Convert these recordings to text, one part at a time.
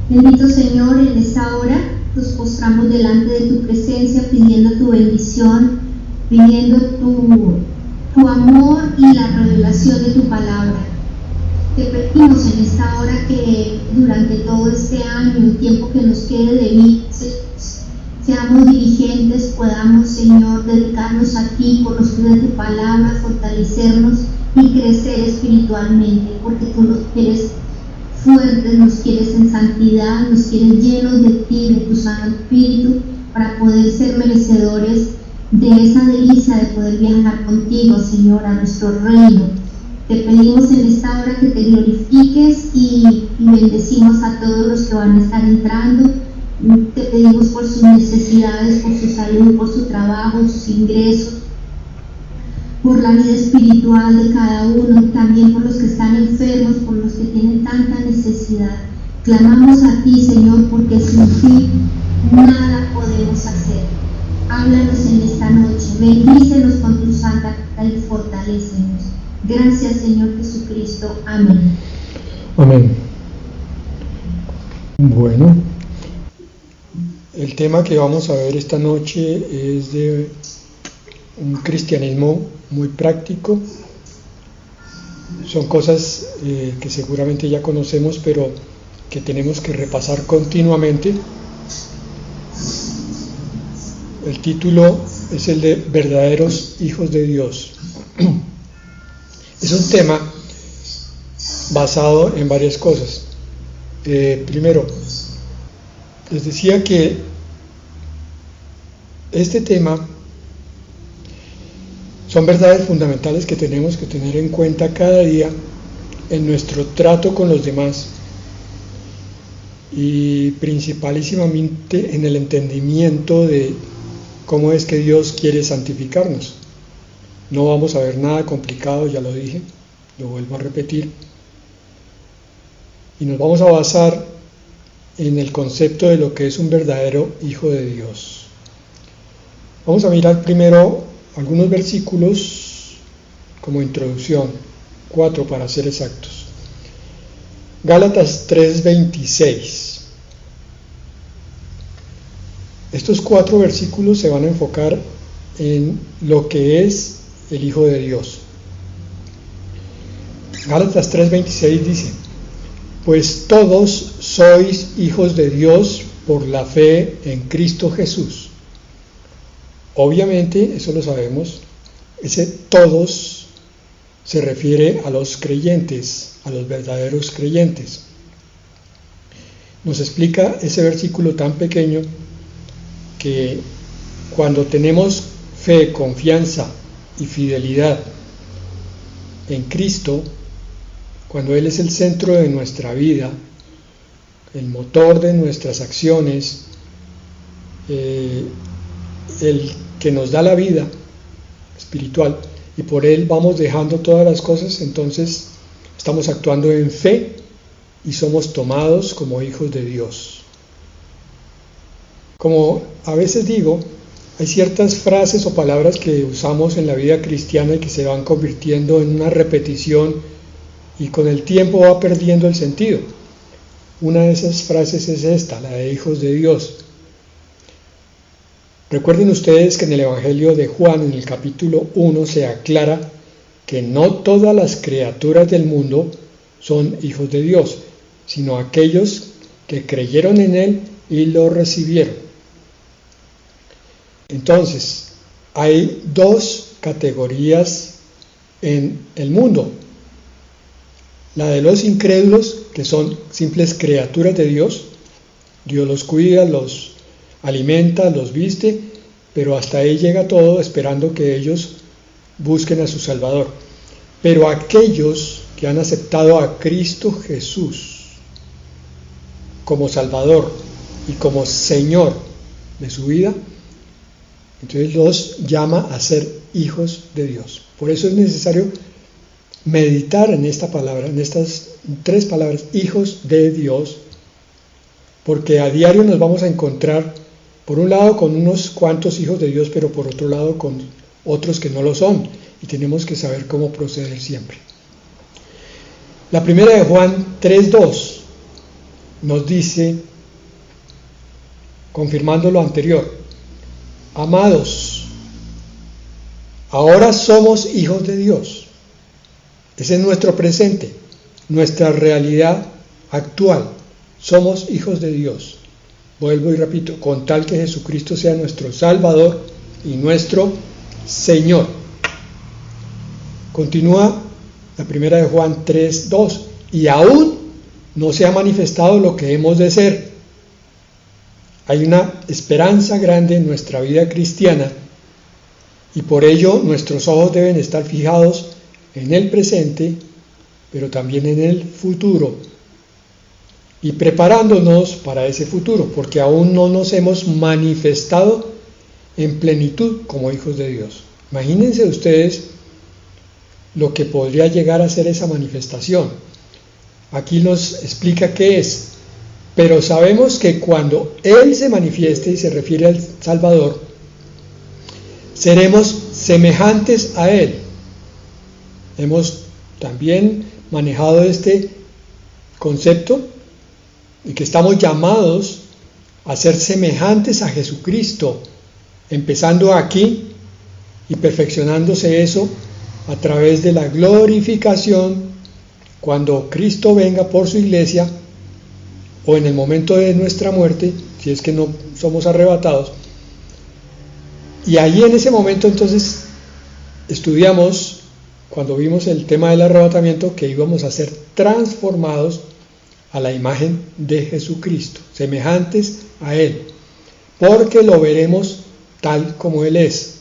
Bendito Señor, en esta hora nos postramos delante de tu presencia pidiendo tu bendición, pidiendo tu amor y la revelación de tu palabra. Te pedimos en esta hora que durante todo este año, el tiempo que nos quede de vida, seamos dirigentes, podamos, Señor, dedicarnos a ti, conocer de tu palabra, fortalecernos y crecer espiritualmente, porque tú nos quieres fuertes, nos quieres en santidad, nos quieres llenos de ti, de tu Santo Espíritu, para poder ser merecedores de esa delicia de poder viajar contigo, Señor, a nuestro reino. Te pedimos en esta hora que te glorifiques y bendecimos a todos los que van a estar entrando. Te pedimos por sus necesidades, por su salud, por su trabajo, sus ingresos, por la vida espiritual de cada uno, también por los que están enfermos, por los que tienen tanta necesidad. Clamamos a ti, Señor, porque sin ti nada podemos hacer. Háblanos en esta noche, bendícenos con tu santa y fortalécenos. Gracias, Señor Jesucristo. Amén. Amén. Bueno, el tema que vamos a ver esta noche es de un cristianismo muy práctico. Son cosas que seguramente ya conocemos, pero que tenemos que repasar continuamente. El título es el de verdaderos hijos de Dios. Es un tema basado en varias cosas. Primero, les decía que este tema son verdades fundamentales que tenemos que tener en cuenta cada día en nuestro trato con los demás y principalísimamente en el entendimiento de cómo es que Dios quiere santificarnos. No vamos a ver nada complicado, ya lo dije, lo vuelvo a repetir, y nos vamos a basar en el concepto de lo que es un verdadero hijo de Dios. Vamos a mirar primero algunos versículos como introducción, 4 para ser exactos. Gálatas 3:26. Estos 4 versículos se van a enfocar en lo que es el Hijo de Dios. Gálatas 3:26 dice: pues todos sois hijos de Dios por la fe en Cristo Jesús. Obviamente, eso lo sabemos, ese todos se refiere a los creyentes, a los verdaderos creyentes. Nos explica ese versículo tan pequeño que cuando tenemos fe, confianza y fidelidad en Cristo, cuando Él es el centro de nuestra vida, el motor de nuestras acciones, el que nos da la vida espiritual, y por Él vamos dejando todas las cosas, entonces estamos actuando en fe y somos tomados como hijos de Dios. Como a veces digo, hay ciertas frases o palabras que usamos en la vida cristiana y que se van convirtiendo en una repetición y con el tiempo va perdiendo el sentido. Una de esas frases es esta, la de hijos de Dios. Recuerden ustedes que en el Evangelio de Juan, en el capítulo 1, se aclara que no todas las criaturas del mundo son hijos de Dios, sino aquellos que creyeron en Él y lo recibieron. Entonces, hay 2 categorías en el mundo. La de los incrédulos, que son simples criaturas de Dios. Dios los cuida, los alimenta, los viste, pero hasta ahí llega todo, esperando que ellos busquen a su Salvador. Pero aquellos que han aceptado a Cristo Jesús como Salvador y como Señor de su vida, entonces los llama a ser hijos de Dios. Por eso es necesario meditar en esta palabra, en estas 3 palabras, hijos de Dios, porque a diario nos vamos a encontrar, por un lado, con unos cuantos hijos de Dios, pero por otro lado, con otros que no lo son, y tenemos que saber cómo proceder siempre. La primera de Juan 3:2 nos dice, confirmando lo anterior: amados, ahora somos hijos de Dios. Ese es nuestro presente, nuestra realidad actual. Somos hijos de Dios. Vuelvo y repito, con tal que Jesucristo sea nuestro Salvador y nuestro Señor. Continúa la primera de Juan 3:2, y aún no se ha manifestado lo que hemos de ser. Hay una esperanza grande en nuestra vida cristiana y por ello nuestros ojos deben estar fijados en el presente, pero también en el futuro, y preparándonos para ese futuro, porque aún no nos hemos manifestado en plenitud como hijos de Dios. Imagínense ustedes lo que podría llegar a ser esa manifestación. Aquí nos explica qué es, pero sabemos que cuando Él se manifieste, y se refiere al Salvador, seremos semejantes a Él. Hemos también manejado este concepto y que estamos llamados a ser semejantes a Jesucristo, empezando aquí y perfeccionándose eso a través de la glorificación cuando Cristo venga por su iglesia, o en el momento de nuestra muerte, si es que no somos arrebatados. Y allí en ese momento entonces estudiamos, cuando vimos el tema del arrebatamiento, que íbamos a ser transformados a la imagen de Jesucristo, semejantes a Él, porque lo veremos tal como Él es.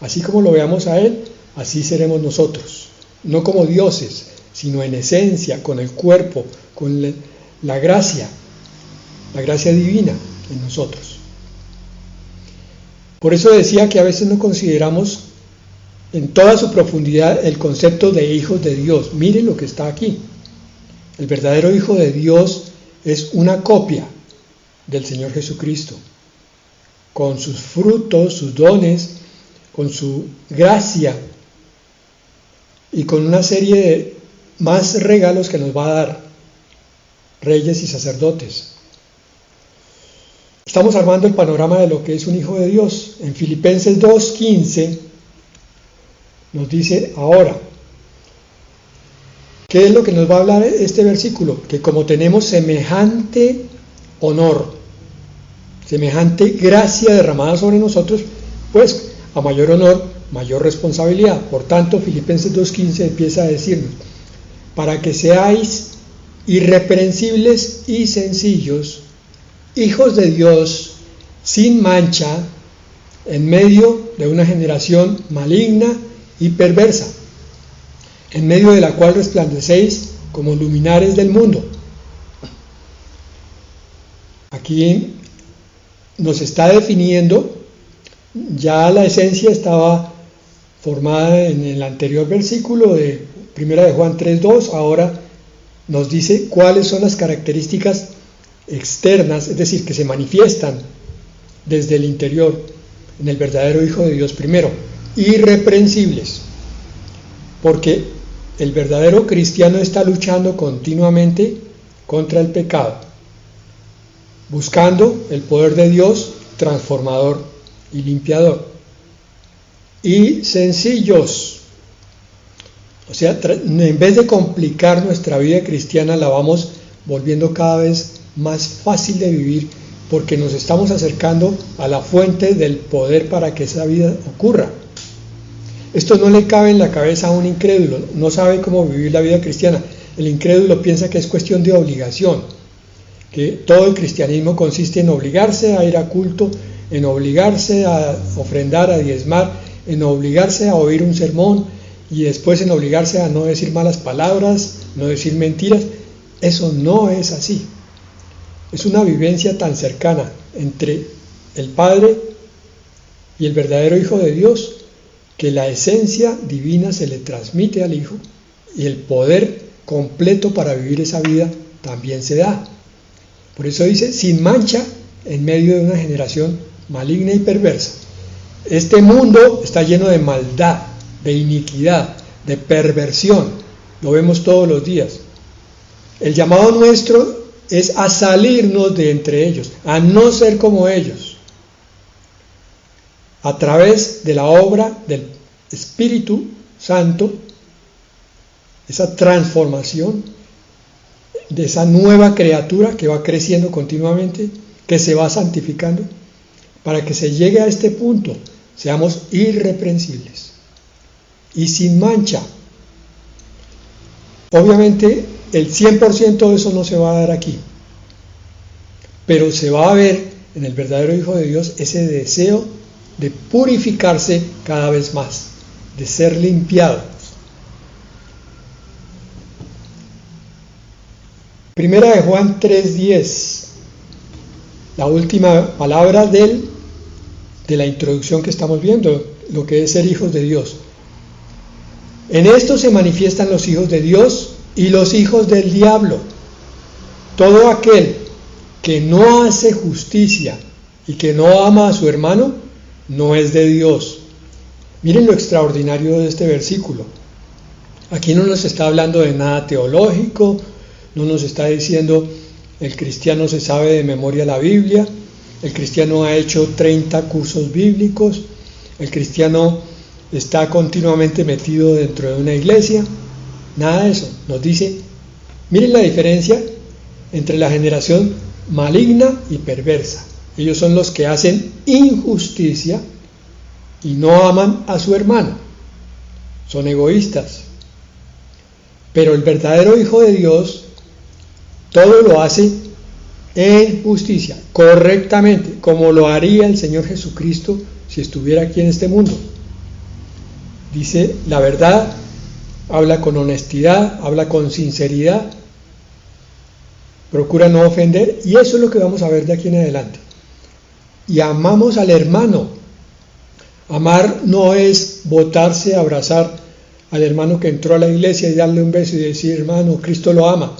Así como lo veamos a Él, así seremos nosotros, no como dioses, sino en esencia, con el cuerpo, con la gracia divina en nosotros. Por eso decía que a veces no consideramos en toda su profundidad el concepto de hijos de Dios. Miren lo que está aquí. El verdadero Hijo de Dios es una copia del Señor Jesucristo, con sus frutos, sus dones, con su gracia y con una serie de más regalos que nos va a dar, reyes y sacerdotes. Estamos armando el panorama de lo que es un hijo de Dios. En Filipenses 2:15 nos dice ahora, ¿qué es lo que nos va a hablar este versículo? Que como tenemos semejante honor, semejante gracia derramada sobre nosotros, pues a mayor honor, mayor responsabilidad. Por tanto, Filipenses 2:15 empieza a decirnos, para que seáis irreprensibles y sencillos, hijos de Dios, sin mancha, en medio de una generación maligna y perversa, en medio de la cual resplandecéis como luminares del mundo. Aquí nos está definiendo, ya la esencia estaba formada en el anterior versículo de 1 de Juan 3:2, ahora nos dice cuáles son las características externas, es decir, que se manifiestan desde el interior en el verdadero Hijo de Dios. Primero, irreprensibles, porque el verdadero cristiano está luchando continuamente contra el pecado, buscando el poder de Dios transformador y limpiador. Y sencillos, o sea, en vez de complicar nuestra vida cristiana, la vamos volviendo cada vez más fácil de vivir, porque nos estamos acercando a la fuente del poder para que esa vida ocurra. Esto no le cabe en la cabeza a un incrédulo, no sabe cómo vivir la vida cristiana. El incrédulo piensa que es cuestión de obligación, que todo el cristianismo consiste en obligarse a ir a culto, en obligarse a ofrendar, a diezmar, en obligarse a oír un sermón y después en obligarse a no decir malas palabras, no decir mentiras. Eso no es así. Es una vivencia tan cercana entre el Padre y el verdadero Hijo de Dios, que la esencia divina se le transmite al Hijo y el poder completo para vivir esa vida también se da. Por eso dice, sin mancha en medio de una generación maligna y perversa. Este mundo está lleno de maldad, de iniquidad, de perversión. Lo vemos todos los días. El llamado nuestro es a salirnos de entre ellos, a no ser como ellos, a través de la obra del Espíritu Santo, esa transformación de esa nueva criatura que va creciendo continuamente, que se va santificando, para que se llegue a este punto, seamos irreprensibles y sin mancha. Obviamente el 100% de eso no se va a dar aquí, pero se va a ver en el verdadero Hijo de Dios ese deseo de purificarse cada vez más, de ser limpiado. Primera de Juan 3:10, la última palabra de la introducción que estamos viendo, lo que es ser hijos de Dios. En esto se manifiestan los hijos de Dios y los hijos del diablo. Todo aquel que no hace justicia y que no ama a su hermano, no es de Dios. Miren lo extraordinario de este versículo. Aquí no nos está hablando de nada teológico, no nos está diciendo el cristiano se sabe de memoria la Biblia, el cristiano ha hecho 30 cursos bíblicos, el cristiano está continuamente metido dentro de una iglesia. Nada de eso. Nos dice, miren la diferencia entre la generación maligna y perversa. Ellos son los que hacen injusticia y no aman a su hermano. Son egoístas. Pero el verdadero Hijo de Dios todo lo hace en justicia, correctamente, como lo haría el Señor Jesucristo si estuviera aquí en este mundo. Dice la verdad, habla con honestidad, habla con sinceridad, procura no ofender, y eso es lo que vamos a ver de aquí en adelante. Y amamos al hermano. Amar no es botarse, abrazar al hermano que entró a la iglesia y darle un beso y decir, hermano, Cristo lo ama.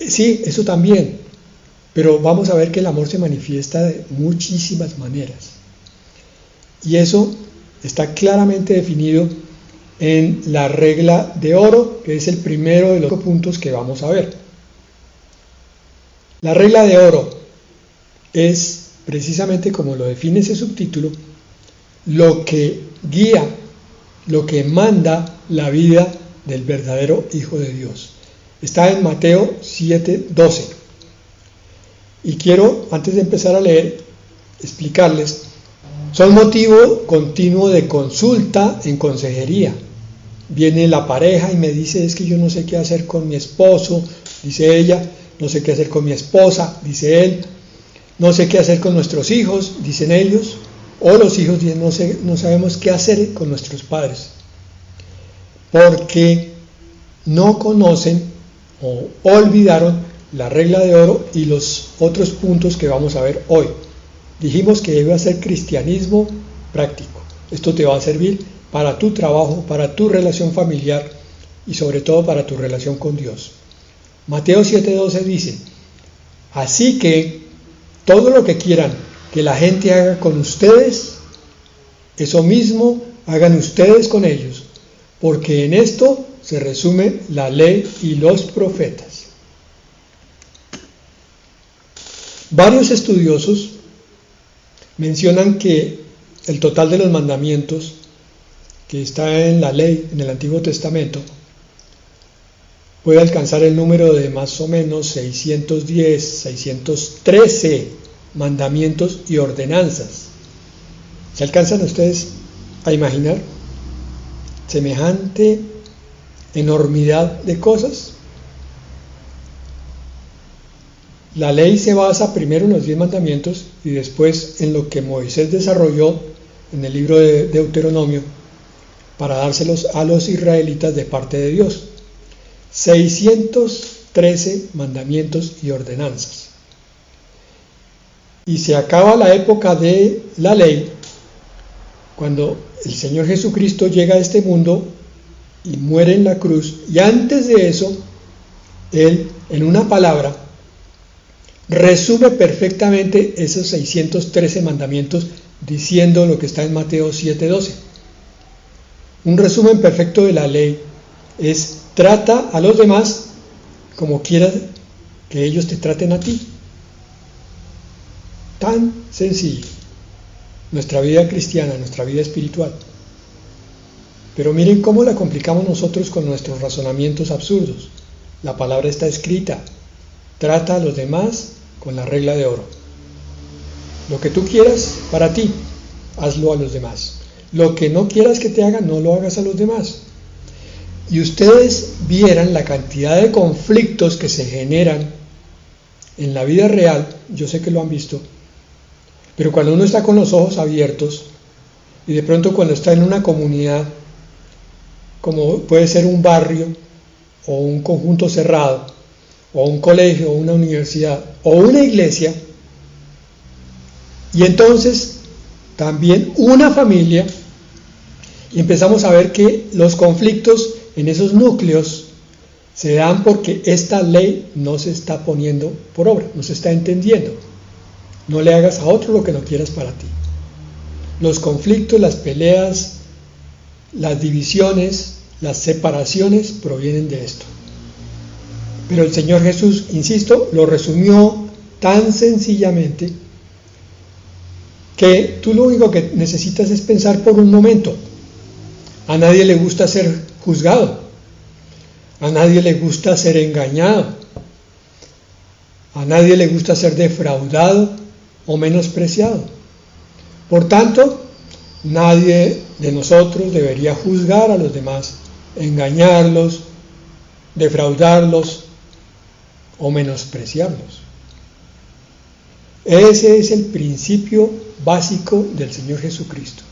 Sí, eso también, pero vamos a ver que el amor se manifiesta de muchísimas maneras. Y eso está claramente definido en la regla de oro, que es el primero de los puntos que vamos a ver. La regla de oro es, precisamente como lo define ese subtítulo, lo que guía, lo que manda la vida del verdadero Hijo de Dios. Está en Mateo 7:12. Y quiero, antes de empezar a leer, explicarles, son motivo continuo de consulta en consejería. Viene la pareja y me dice, es que yo no sé qué hacer con mi esposo, dice ella, no sé qué hacer con mi esposa, dice él, no sé qué hacer con nuestros hijos, dicen ellos, o los hijos dicen, no sabemos qué hacer con nuestros padres, porque no conocen o olvidaron la regla de oro y los otros puntos que vamos a ver hoy. Dijimos que debe ser cristianismo práctico. Esto te va a servir para tu trabajo, para tu relación familiar y sobre todo para tu relación con Dios. Mateo 7:12 dice, así que todo lo que quieran que la gente haga con ustedes, eso mismo hagan ustedes con ellos, porque en esto se resume la ley y los profetas. Varios estudiosos mencionan que el total de los mandamientos que está en la ley, en el Antiguo Testamento, puede alcanzar el número de más o menos 610, 613 mandamientos y ordenanzas. ¿Se alcanzan ustedes a imaginar semejante enormidad de cosas? La ley se basa primero en los 10 mandamientos y después en lo que Moisés desarrolló en el libro de Deuteronomio para dárselos a los israelitas de parte de Dios. 613 mandamientos y ordenanzas. Y se acaba la época de la ley cuando el Señor Jesucristo llega a este mundo y muere en la cruz, y antes de eso, Él, en una palabra, resume perfectamente esos 613 mandamientos diciendo lo que está en Mateo 7:12. Un resumen perfecto de la ley es: trata a los demás como quieras que ellos te traten a ti. Tan sencillo. Nuestra vida cristiana, nuestra vida espiritual. Pero miren cómo la complicamos nosotros con nuestros razonamientos absurdos. La palabra está escrita. Trata a los demás con la regla de oro. Lo que tú quieras para ti, hazlo a los demás. Lo que no quieras que te hagan, no lo hagas a los demás. Y ustedes vieran la cantidad de conflictos que se generan en la vida real, yo sé que lo han visto, pero cuando uno está con los ojos abiertos y de pronto cuando está en una comunidad, como puede ser un barrio o un conjunto cerrado, o un colegio, o una universidad, o una iglesia, y entonces también una familia, y empezamos a ver que los conflictos en esos núcleos se dan porque esta ley no se está poniendo por obra, no se está entendiendo. No le hagas a otro lo que no quieras para ti. Los conflictos, las peleas, las divisiones, las separaciones provienen de esto. Pero el Señor Jesús, insisto, lo resumió tan sencillamente que tú lo único que necesitas es pensar por un momento. A nadie le gusta ser juzgado, a nadie le gusta ser engañado, a nadie le gusta ser defraudado o menospreciado. Por tanto, nadie de nosotros debería juzgar a los demás, engañarlos, defraudarlos o menospreciarlos. Ese es el principio básico del Señor Jesucristo.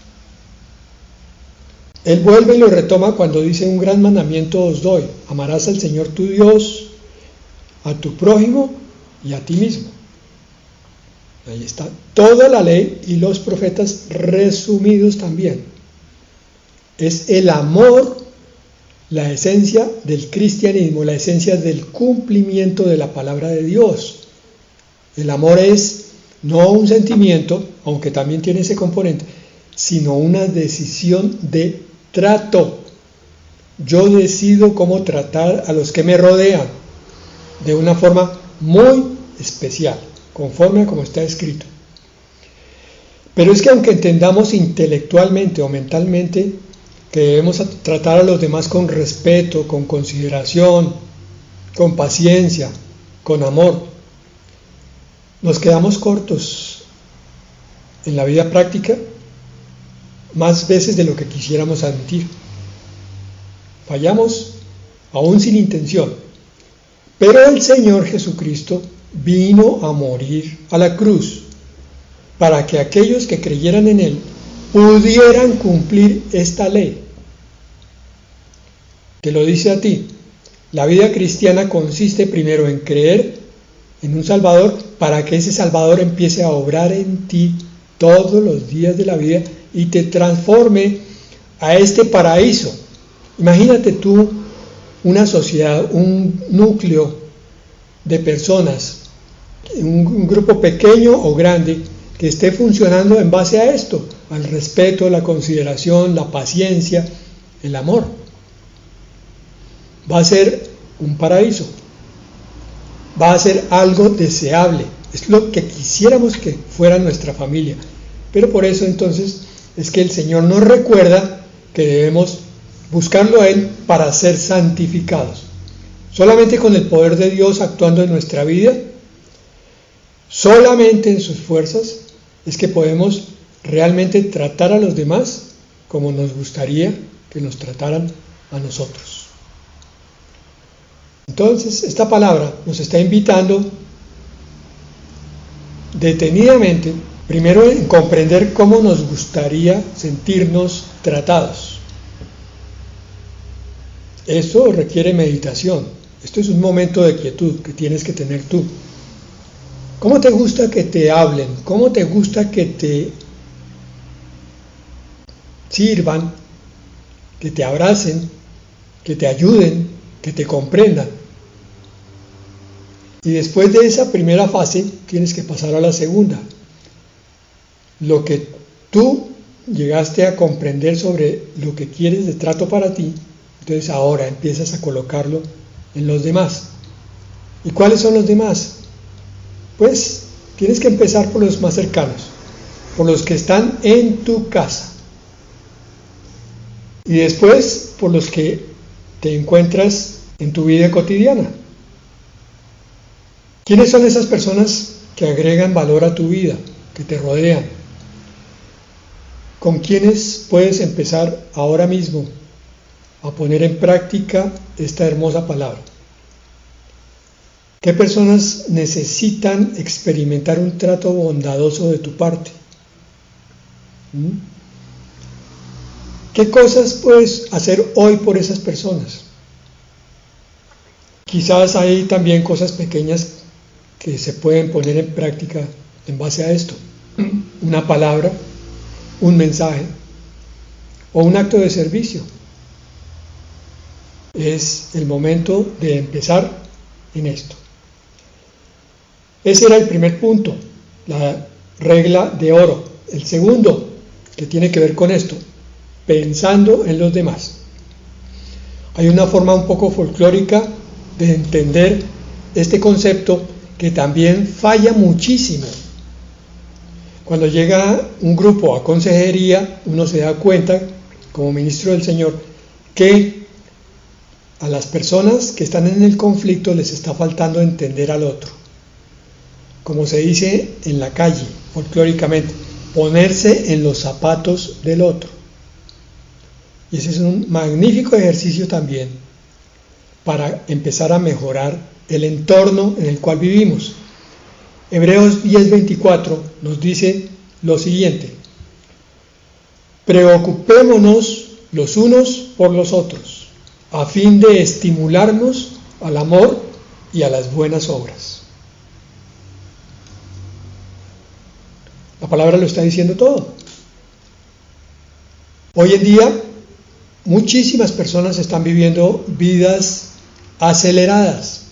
Él vuelve y lo retoma cuando dice: un gran mandamiento os doy, amarás al Señor tu Dios, a tu prójimo y a ti mismo. Ahí está toda la ley y los profetas resumidos también. Es el amor la esencia del cristianismo, la esencia del cumplimiento de la palabra de Dios. El amor es no un sentimiento, aunque también tiene ese componente, sino una decisión de trato. Yo decido cómo tratar a los que me rodean de una forma muy especial, conforme a como está escrito. Pero es que aunque entendamos intelectualmente o mentalmente que debemos tratar a los demás con respeto, con consideración, con paciencia, con amor, nos quedamos cortos en la vida práctica más veces de lo que quisiéramos admitir. Fallamos aún sin intención. Pero el Señor Jesucristo vino a morir a la cruz para que aquellos que creyeran en Él pudieran cumplir esta ley. Te lo dice a ti. La vida cristiana consiste primero en creer en un Salvador para que ese Salvador empiece a obrar en ti todos los días de la vida y te transforme a este paraíso. Imagínate tú una sociedad, un núcleo de personas, un grupo pequeño o grande que esté funcionando en base a esto, al respeto, la consideración, la paciencia, el amor. Va a ser un paraíso, va a ser algo deseable, es lo que quisiéramos que fuera nuestra familia. Pero por eso entonces es que el Señor nos recuerda que debemos buscarlo a Él para ser santificados. Solamente con el poder de Dios actuando en nuestra vida, solamente en sus fuerzas, es que podemos realmente tratar a los demás como nos gustaría que nos trataran a nosotros. Entonces, esta palabra nos está invitando detenidamente, primero en comprender cómo nos gustaría sentirnos tratados. Eso requiere meditación. Esto es un momento de quietud que tienes que tener tú. ¿Cómo te gusta que te hablen? ¿Cómo te gusta que te sirvan, que te abracen, que te ayuden, que te comprendan? Y después de esa primera fase tienes que pasar a la segunda. Lo que tú llegaste a comprender sobre lo que quieres de trato para ti, entonces ahora empiezas a colocarlo en los demás. ¿Y cuáles son los demás? Pues tienes que empezar por los más cercanos, por los que están en tu casa. Y después por los que te encuentras en tu vida cotidiana. ¿Quiénes son esas personas que agregan valor a tu vida, que te rodean? ¿Con quiénes puedes empezar ahora mismo a poner en práctica esta hermosa palabra? ¿Qué personas necesitan experimentar un trato bondadoso de tu parte? ¿Qué cosas puedes hacer hoy por esas personas? Quizás hay también cosas pequeñas que se pueden poner en práctica en base a esto. Una palabra, un mensaje o un acto de servicio. Es el momento de empezar en esto. Ese era el primer punto, la regla de oro. El segundo, que tiene que ver con esto, pensando en los demás. Hay una forma un poco folclórica de entender este concepto que también falla muchísimo. Cuando llega un grupo a consejería, uno se da cuenta, como ministro del Señor, que a las personas que están en el conflicto les está faltando entender al otro. Como se dice en la calle, folclóricamente, ponerse en los zapatos del otro. Y ese es un magnífico ejercicio también para empezar a mejorar el entorno en el cual vivimos. Hebreos 10:24 nos dice lo siguiente: preocupémonos los unos por los otros, a fin de estimularnos al amor y a las buenas obras. La palabra lo está diciendo todo. Hoy en día, muchísimas personas están viviendo vidas aceleradas.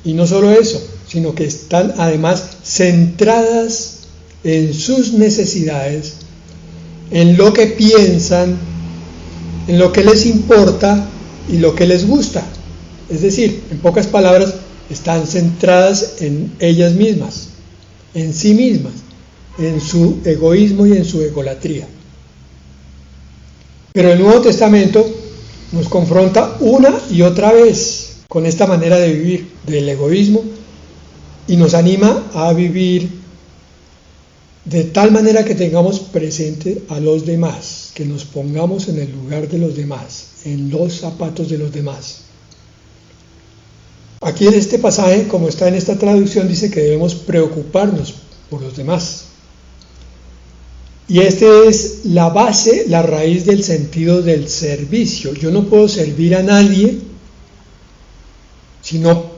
Y no solo eso, sino que están además centradas en sus necesidades, en lo que piensan, en lo que les importa y lo que les gusta. Es decir, en pocas palabras, están centradas en ellas mismas, en sí mismas, en su egoísmo y en su egolatría. Pero el Nuevo Testamento nos confronta una y otra vez con esta manera de vivir del egoísmo y nos anima a vivir de tal manera que tengamos presente a los demás, que nos pongamos en el lugar de los demás, en los zapatos de los demás. Aquí en este pasaje, como está en esta traducción, dice que debemos preocuparnos por los demás. Y esta es la base, la raíz del sentido del servicio. Yo no puedo servir a nadie si no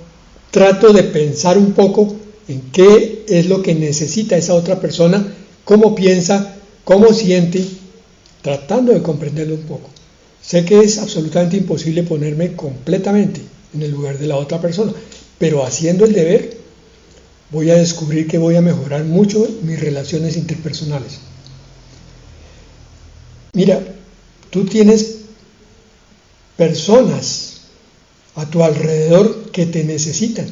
trato de pensar un poco en qué es lo que necesita esa otra persona, cómo piensa, cómo siente, tratando de comprenderlo un poco. Sé que es absolutamente imposible ponerme completamente en el lugar de la otra persona, pero haciendo el deber voy a descubrir que voy a mejorar mucho mis relaciones interpersonales. Mira, tú tienes personas a tu alrededor que te necesitan.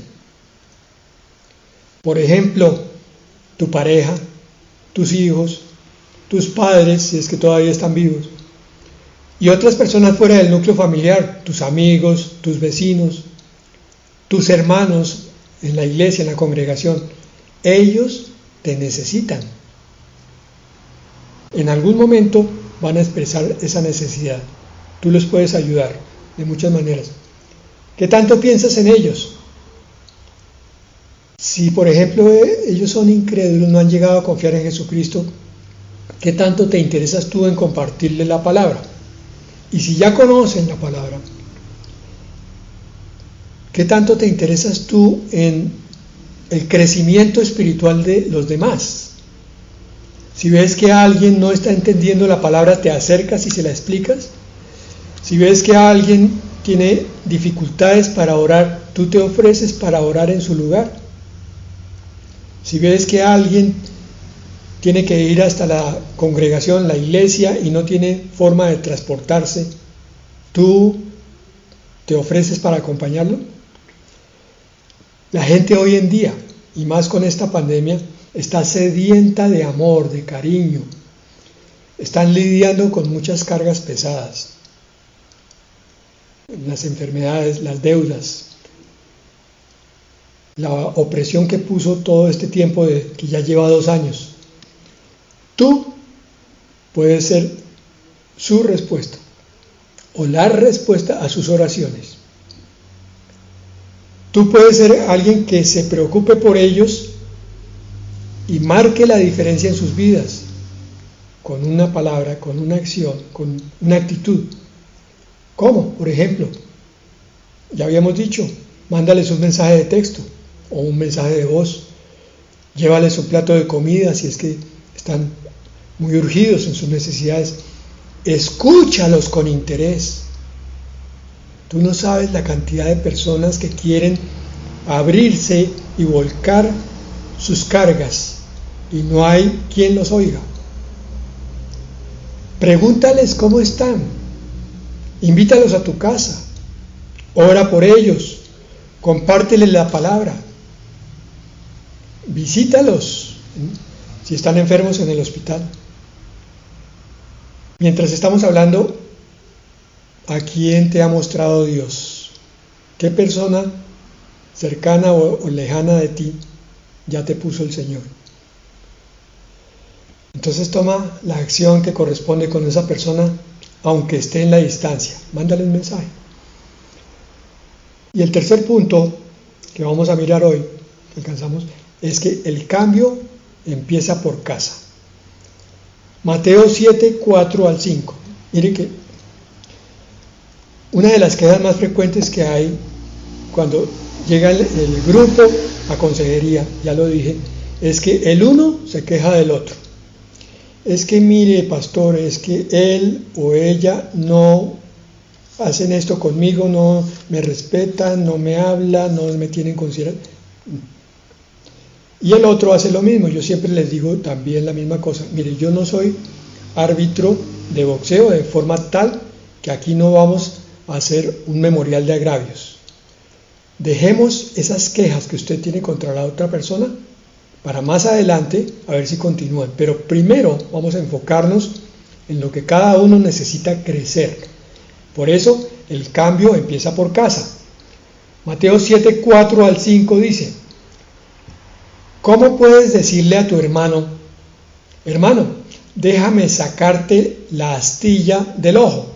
Por ejemplo, tu pareja, tus hijos, tus padres, si es que todavía están vivos, y otras personas fuera del núcleo familiar, tus amigos, tus vecinos, tus hermanos en la iglesia, en la congregación. Ellos te necesitan. En algún momento van a expresar esa necesidad. Tú los puedes ayudar de muchas maneras. ¿Qué tanto piensas en ellos? Si, por ejemplo, ellos son incrédulos, no han llegado a confiar en Jesucristo, ¿qué tanto te interesas tú en compartirles la palabra? Y si ya conocen la palabra, ¿qué tanto te interesas tú en el crecimiento espiritual de los demás? Si ves que alguien no está entendiendo la palabra, te acercas y se la explicas. Si ves que alguien tiene dificultades para orar, tú te ofreces para orar en su lugar. Si ves que alguien tiene que ir hasta la congregación, la iglesia, y no tiene forma de transportarse, tú te ofreces para acompañarlo. La gente hoy en día, y más con esta pandemia, está sedienta de amor, de cariño. Están lidiando con muchas cargas pesadas. Las enfermedades, las deudas, la opresión que puso todo este tiempo que ya lleva 2 años. Tú puedes ser su respuesta o la respuesta a sus oraciones. Tú puedes ser alguien que se preocupe por ellos y marque la diferencia en sus vidas con una palabra, con una acción, con una actitud. ¿Cómo? Por ejemplo, ya habíamos dicho, mándales un mensaje de texto o un mensaje de voz, llévales un plato de comida si es que están muy urgidos en sus necesidades, escúchalos con interés. Tú no sabes la cantidad de personas que quieren abrirse y volcar sus cargas y no hay quien los oiga. Pregúntales cómo están, invítalos a tu casa, ora por ellos, compárteles la palabra, visítalos si están enfermos en el hospital. Mientras estamos hablando, ¿a quién te ha mostrado Dios? ¿Qué persona cercana o lejana de ti ya te puso el Señor? Entonces toma la acción que corresponde con esa persona, aunque esté en la distancia. Mándale un mensaje. Y el tercer punto que vamos a mirar hoy, que alcanzamos, es que el cambio empieza por casa. Mateo 7, 4 al 5. Mire que una de las quejas más frecuentes que hay cuando llega el grupo a consejería, ya lo dije, es que el uno se queja del otro. Es que mire, pastor, es que él o ella no hacen esto conmigo, no me respetan, no me hablan, no me tienen consideración. Y el otro hace lo mismo. Yo siempre les digo también la misma cosa. Mire, yo no soy árbitro de boxeo de forma tal que aquí no vamos a hacer un memorial de agravios. Dejemos esas quejas que usted tiene contra la otra persona para más adelante a ver si continúan. Pero primero vamos a enfocarnos en lo que cada uno necesita crecer. Por eso el cambio empieza por casa. Mateo 7, 4 al 5 dice: ¿cómo puedes decirle a tu hermano, hermano, déjame sacarte la astilla del ojo,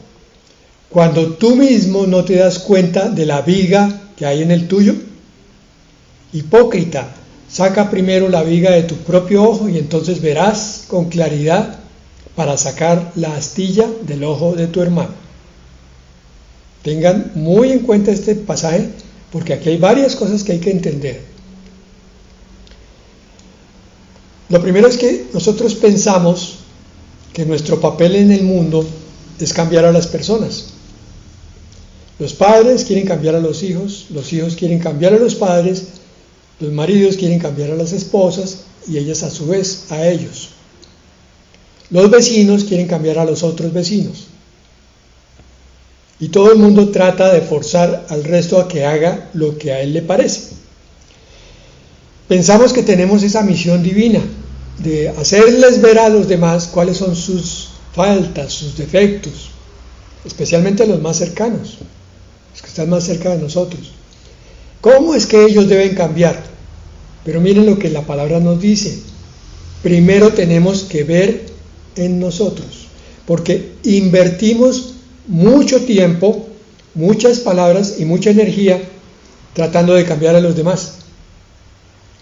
cuando tú mismo no te das cuenta de la viga que hay en el tuyo? Hipócrita, saca primero la viga de tu propio ojo y entonces verás con claridad para sacar la astilla del ojo de tu hermano. Tengan muy en cuenta este pasaje porque aquí hay varias cosas que hay que entender. Lo primero es que nosotros pensamos que nuestro papel en el mundo es cambiar a las personas. Los padres quieren cambiar a los hijos quieren cambiar a los padres, los maridos quieren cambiar a las esposas y ellas a su vez a ellos. Los vecinos quieren cambiar a los otros vecinos. Y todo el mundo trata de forzar al resto a que haga lo que a él le parece. Pensamos que tenemos esa misión divina de hacerles ver a los demás cuáles son sus faltas, sus defectos, especialmente a los más cercanos, los que están más cerca de nosotros. ¿Cómo es que ellos deben cambiar? Pero miren lo que la palabra nos dice. Primero tenemos que ver en nosotros, porque invertimos mucho tiempo, muchas palabras y mucha energía tratando de cambiar a los demás.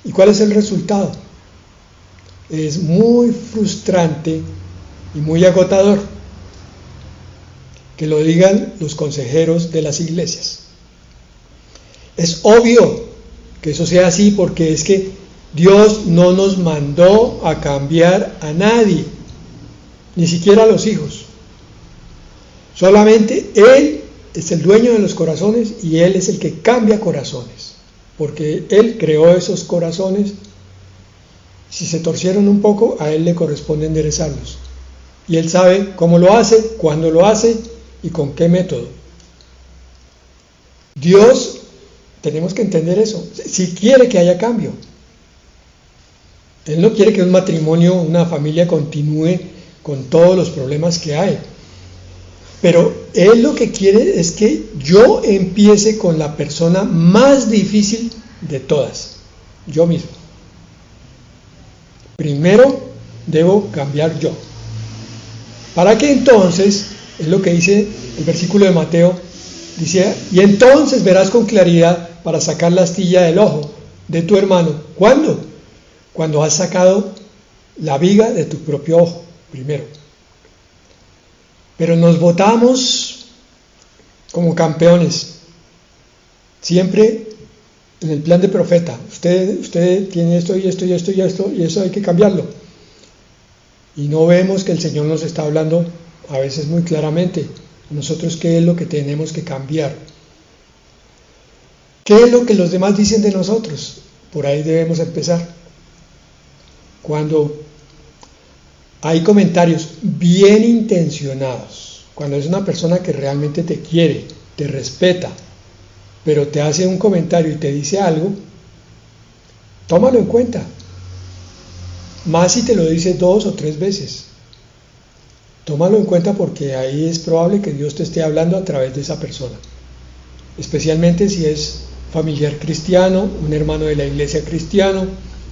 ¿Y cuál es el resultado? Es muy frustrante y muy agotador. Que lo digan los consejeros de las iglesias. Es obvio que eso sea así porque es que Dios no nos mandó a cambiar a nadie, ni siquiera a los hijos. Solamente Él es el dueño de los corazones y Él es el que cambia corazones, porque Él creó esos corazones. Si se torcieron un poco, a Él le corresponde enderezarlos. Y Él sabe cómo lo hace, cuándo lo hace y con qué método. Dios Tenemos que entender eso. Si quiere que haya cambio. Él no quiere que un matrimonio, una familia continúe con todos los problemas que hay. Pero Él lo que quiere es que yo empiece con la persona más difícil de todas, yo mismo. Primero debo cambiar yo. Para que entonces, es lo que dice el versículo de Mateo, dice, y entonces verás con claridad para sacar la astilla del ojo de tu hermano. ¿Cuándo? Cuando has sacado la viga de tu propio ojo, primero. Pero nos votamos como campeones, siempre en el plan de profeta. Usted tiene esto y esto y esto y esto, y eso hay que cambiarlo. Y no vemos que el Señor nos está hablando a veces muy claramente. Nosotros, ¿qué es lo que tenemos que cambiar? ¿Qué es lo que los demás dicen de nosotros? Por ahí debemos empezar. Cuando hay comentarios bien intencionados, cuando es una persona que realmente te quiere, te respeta, pero te hace un comentario y te dice algo, tómalo en cuenta. Más si te lo dice 2 o 3 veces. Tómalo en cuenta porque ahí es probable que Dios te esté hablando a través de esa persona. Especialmente si es familiar cristiano, un hermano de la iglesia cristiano,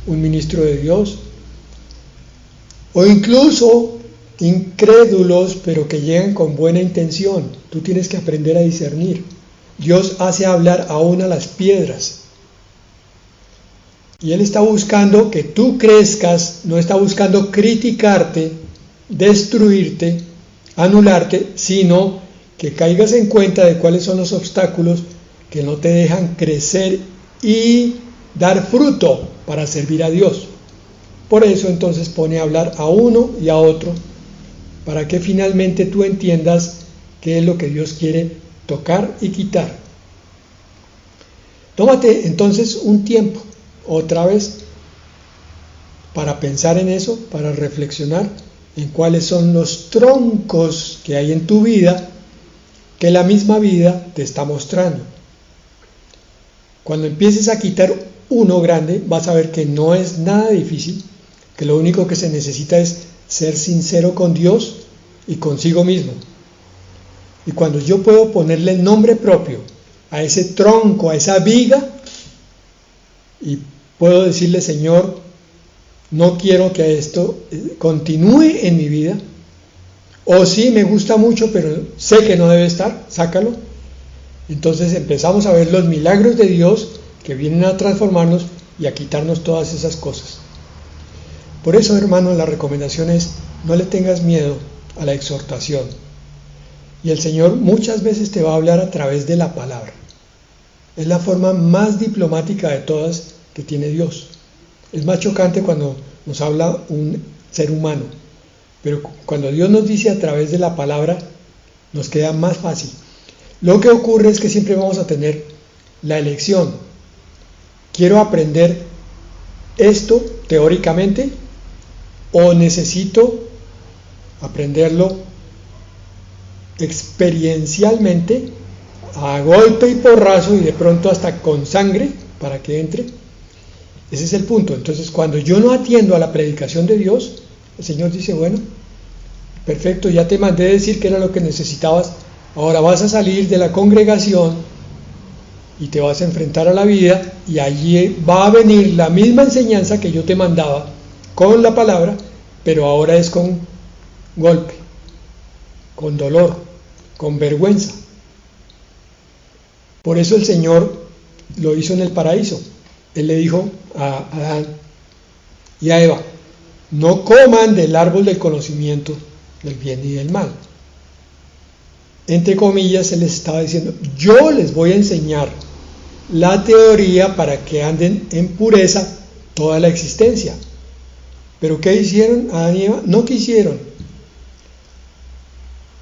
un ministro de Dios. O incluso incrédulos, pero que llegan con buena intención. Tú tienes que aprender a discernir. Dios hace hablar aún a las piedras. Y Él está buscando que tú crezcas, no está buscando criticarte, destruirte, anularte, sino que caigas en cuenta de cuáles son los obstáculos que no te dejan crecer y dar fruto para servir a Dios. Por eso entonces pone a hablar a uno y a otro, para que finalmente tú entiendas qué es lo que Dios quiere tocar y quitar. Tómate entonces un tiempo, otra vez, para pensar en eso, para reflexionar en cuáles son los troncos que hay en tu vida, que la misma vida te está mostrando. Cuando empieces a quitar uno grande, vas a ver que no es nada difícil, que lo único que se necesita es ser sincero con Dios y consigo mismo. Y cuando yo puedo ponerle nombre propio a ese tronco, a esa viga, y puedo decirle, Señor, no quiero que esto continúe en mi vida, o sí me gusta mucho, pero sé que no debe estar, sácalo. Entonces empezamos a ver los milagros de Dios que vienen a transformarnos y a quitarnos todas esas cosas. Por eso, hermano, la recomendación es, no le tengas miedo a la exhortación. Y el Señor muchas veces te va a hablar a través de la palabra. Es la forma más diplomática de todas que tiene Dios. Es más chocante cuando nos habla un ser humano, pero cuando Dios nos dice a través de la palabra, nos queda más fácil. Lo que ocurre es que siempre vamos a tener la elección. ¿Quiero aprender esto teóricamente o necesito aprenderlo experiencialmente, a golpe y porrazo y de pronto hasta con sangre para que entre? Ese es el punto. Entonces, cuando yo no atiendo a la predicación de Dios, el Señor dice, bueno, perfecto, ya te mandé decir que era lo que necesitabas, ahora vas a salir de la congregación y te vas a enfrentar a la vida, y allí va a venir la misma enseñanza que yo te mandaba con la palabra, pero ahora es con golpe, con dolor, con vergüenza. Por eso el Señor lo hizo en el paraíso. Él le dijo a Adán y a Eva, no coman del árbol del conocimiento del bien y del mal. Entre comillas, Él les estaba diciendo, yo les voy a enseñar la teoría para que anden en pureza toda la existencia. ¿Pero qué hicieron Adán y Eva? No quisieron.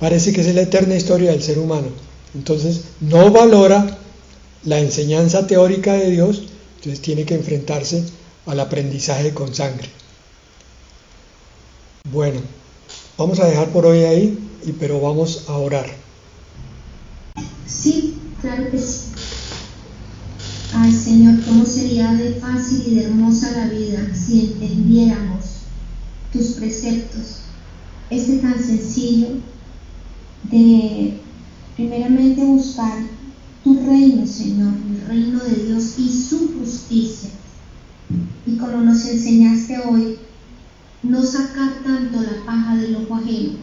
Parece que es la eterna historia del ser humano. Entonces, no valora la enseñanza teórica de Dios, entonces tiene que enfrentarse al aprendizaje con sangre. Bueno, vamos a dejar por hoy ahí, pero vamos a orar. Sí, claro que sí. Ay, Señor, cómo sería de fácil y de hermosa la vida si entendiéramos tus preceptos, este tan sencillo de primeramente buscar tu reino, Señor, el reino de Dios y su justicia. Y como nos enseñaste hoy, no sacar tanto la paja del ojo ajeno,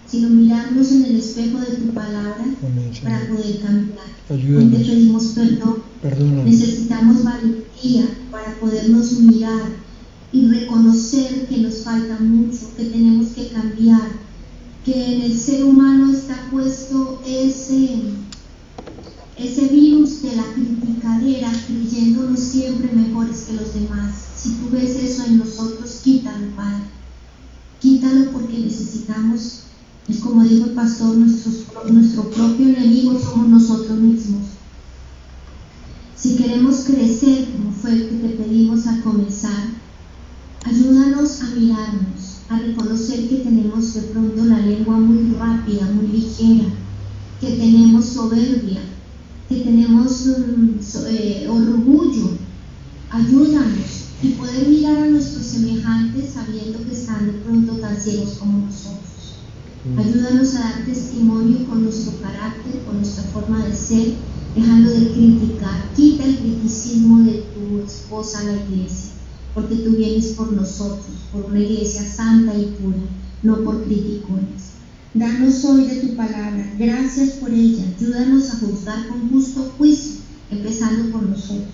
sino mirarnos en el espejo de tu palabra. Amén, para poder cambiar. Ayúdanos. Hoy te pedimos perdón. Perdónanos. Necesitamos valentía para podernos mirar y reconocer que nos falta mucho, que tenemos que cambiar, que en el ser humano está puesto ese virus de la criticadera, creyéndonos siempre mejores que los demás. Si tú ves eso en nosotros, quítalo, Padre. Quítalo, porque necesitamos, es como dijo el pastor, nuestro propio enemigo somos nosotros mismos. Si queremos crecer, como fue el que te pedimos al comenzar, ayúdanos a mirarnos, a reconocer que tenemos de pronto la lengua muy rápida, muy ligera, que tenemos soberbia, que tenemos orgullo. Ayúdanos y poder mirar a nuestros semejantes sabiendo que están de pronto tan ciegos como nosotros. Ayúdanos a dar testimonio con nuestro carácter, con nuestra forma de ser, dejando de criticar. Quita el criticismo de tu esposa a la iglesia, porque tú vienes por nosotros, por una iglesia santa y pura, no por criticones. Danos hoy de tu palabra, gracias por ella. Ayúdanos a juzgar con justo juicio, empezando por nosotros.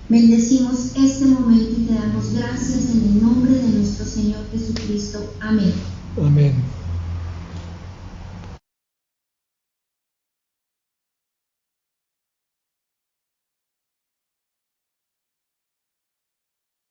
Bendecimos este momento y te damos gracias en el nombre de nuestro Señor Jesucristo. Amén. Amén.